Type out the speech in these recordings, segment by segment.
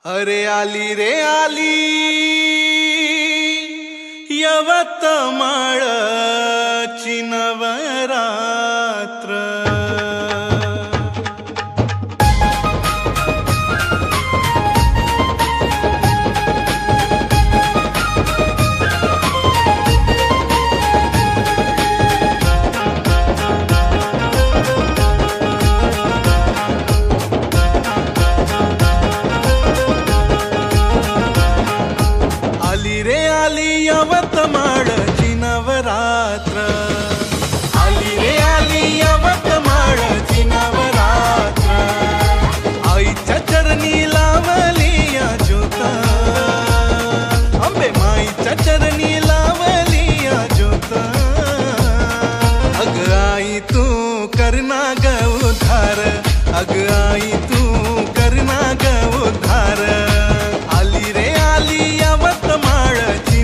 अरे आली रे आली यवतमाळची नवरात्र। यवतमाळची नवरात्र आली रे आली यवतमाळची नवरात्र। आईच्या चरणी लावली या ज्योत, अंबे माईच्या चरणी लावली या ज्योत। अग आई तू करना ग उद्धार, अग आई तू करना ग उद्धार। आली रे आली यवतमाळची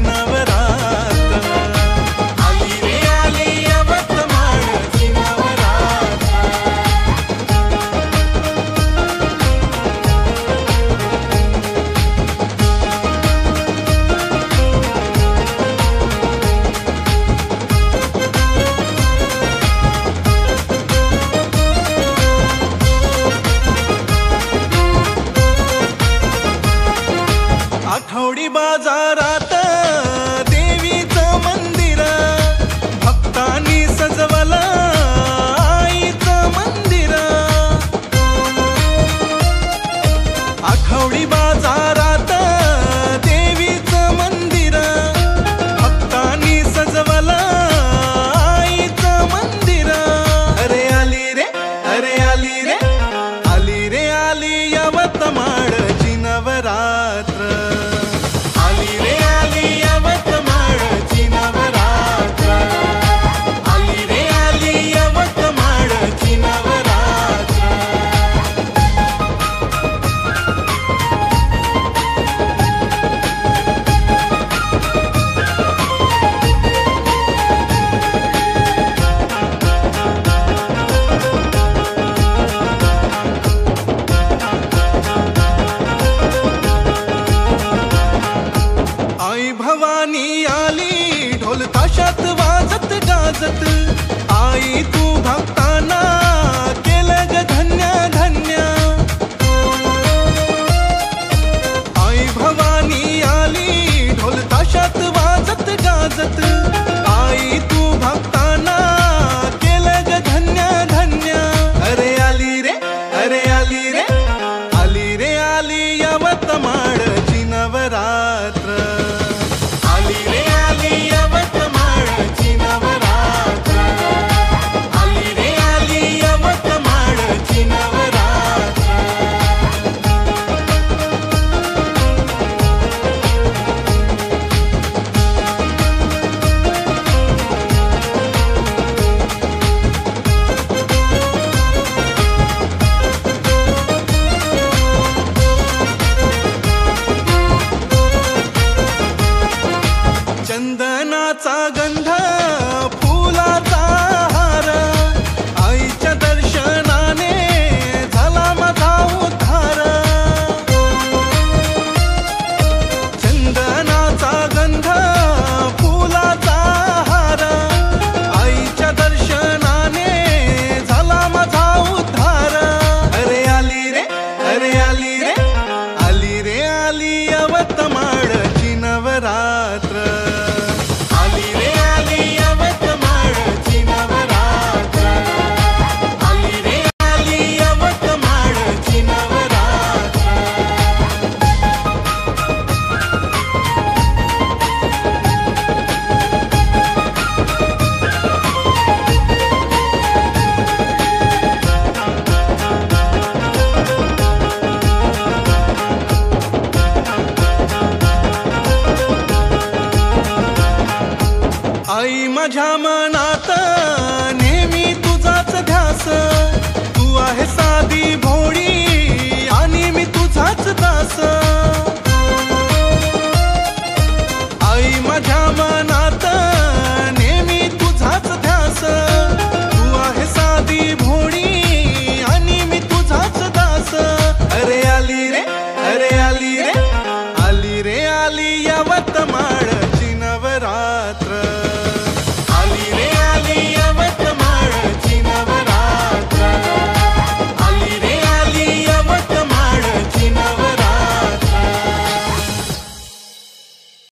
आठवडी बाजारात देवीचं मंदिर, भक्तांनी सजवलं आईचं मंदिर। आठवडी बाजारात देवीचं मंदिर, भक्तांनी सजवलं आईचं मंदिर। अरे आली रे अरे आली रे आली रे आली यवतमाळची नवरात्र। आई भवानी आली ढोल ताशात वाजत गाजत। आई तू भक्तांना केलं ग धन्य धन्य। आई भवानी आली ढोल ताशात वाजत गाजत। आई तू भक्तांना केलं ग धन्य धन्य। अरे आली रे अरे आली रे आली रे आली यवतमाळची नवरात्र। चंदनाचा गंध फुलाचा हार, आईच्या दर्शनाने झाला माझा उद्धार। चंदनाचा गंध फुलाचा हार, आईच्या दर्शनाने झाला माझा उद्धार। अरे आली रे अरे आली रे आली रे आली यवतमाळची नवरात्र। आई माझ्या